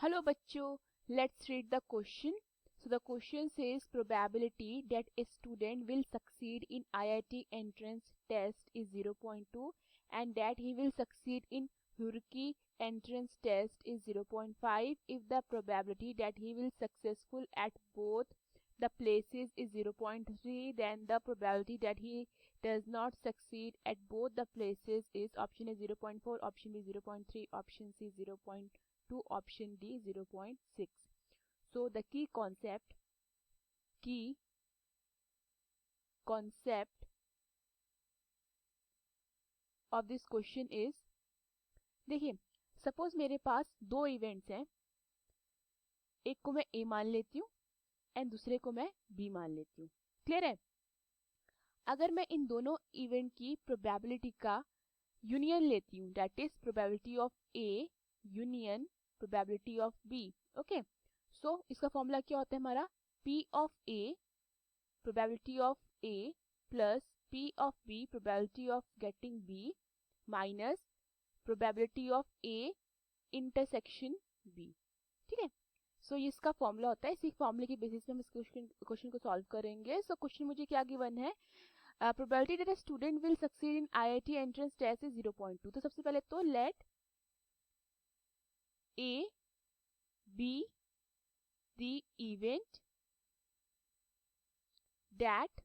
Hello bachcho, let's read the question. So the question says probability that a student will succeed in IIT entrance test is 0.2 and that he will succeed in Roorkee entrance test is 0.5. If the probability that he will successful at both the places is 0.3, then the probability that he does not succeed at both the places is option A 0.4, option B 0.3, option C 0.2, option D 0.6. So the key concept of this question is, देखिए suppose मेरे पास दो events हैं, एक को मैं ए मान लेती हूँ एंड दूसरे को मैं बी मान लेती हूँ. क्लियर है? अगर मैं इन दोनों इवेंट की प्रोबेबिलिटी का यूनियन लेती हूँ, that is probability of A union probability of B. Okay, so इसका फॉर्मूला क्या होता है हमारा? P of A probability of A plus P of B probability of getting B minus probability of A intersection B. ठीक है, सो ये इसका formula होता है. इसी फॉर्मूले की बेसिस पे हम इस क्वेश्चन को सॉल्व करेंगे. सो क्वेश्चन मुझे क्या गिवन है? Probability that a student will succeed in IIT entrance test is 0.2. तो सबसे पहले तो let A be the event that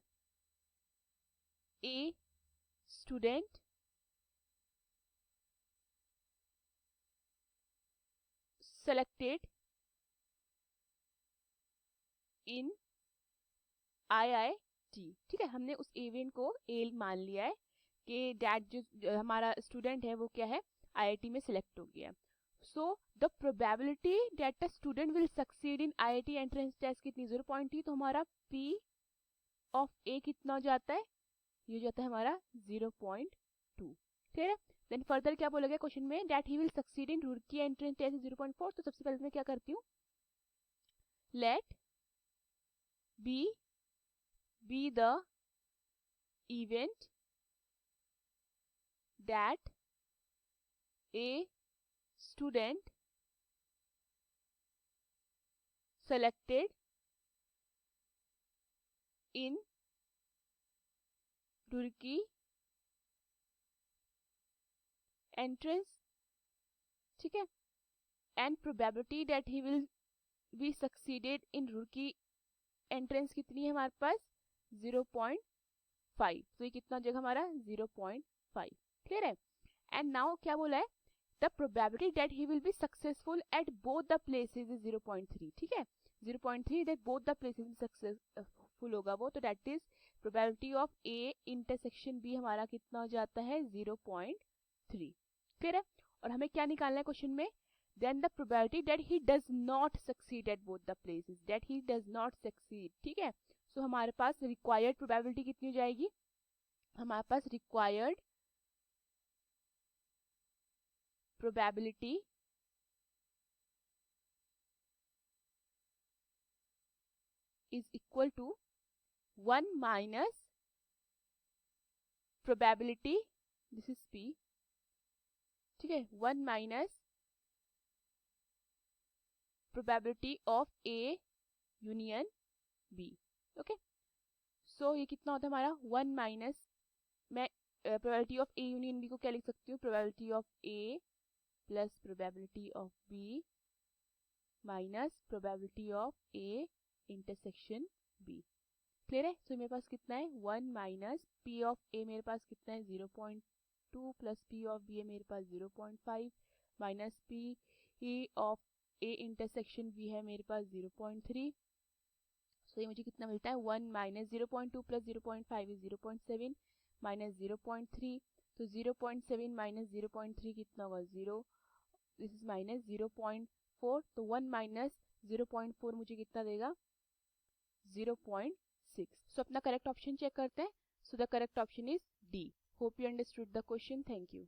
a student selected in IIT. ठीक है, हमने उस इवेंट को ए मान लिया है कि डैट जो हमारा स्टूडेंट है वो क्या है, आईआईटी में सिलेक्ट हो गया. So the probability that the student will succeed in IIT entrance test कितनी? 0.3. तो हमारा P ऑफ ए कितना हो जाता है? ये हो जाता है हमारा 0.2. ठीक है, देन फर्दर क्या बोला गया क्वेश्चन में? That he will succeed in Roorkee entrance test 0.4. तो सबसे पहले मैं क्या करती हूँ, let B the event that a student selected in Roorkee entrance. ठीक है, and probability that he will be succeeded in Roorkee entrance कितनी है हमारे पास? 0.5. तो ये कितना जगह हमारा? 0.5. क्लियर है? एंड नाउ क्या बोला है? The probability that he will be successful at both the places is 0.3. ठीक है, 0.3 दैट बोथ द प्लेसेस में सक्सेसफुल होगा वो, तो that is probability of A intersection B हमारा कितना हो जाता है? 0.3. क्लियर है? और हमें क्या निकालना है क्वेश्चन में? Then the probability that he does not succeed at both the places, that he does not succeed. ठीक है, सो हमारे पास रिक्वायर्ड प्रोबेबिलिटी कितनी हो जाएगी? हमारे पास required probability is equal to 1 minus probability, this is P. ठीक है, 1 minus probability of A union B. Okay, so ये कितना होता है हमारा? 1 माइनस, मैं probability of A union B को क्या लिख सकती हूँ? probability of A plus probability of B minus probability of A intersection B. Clear है? सो मेरे पास कितना है? 1 माइनस पी ऑफ ए मेरे पास कितना है? 0.2 प्लस पी ऑफ बी है मेरे पास 0.5 minus P of A intersection B है मेरे पास 0.3. सो ये मुझे कितना मिलता है? 1 माइनस 0.2 प्लस 0.5 इज 0.7 माइनस 0.3. तो 0.7 माइनस 0.3 कितना होगा? 0. This is minus 0.4. तो 1 माइनस 0.4 मुझे कितना देगा? 0.6. सो अपना करेक्ट ऑप्शन चेक करते हैं. So the correct option is D. Hope you understood the question. Thank you.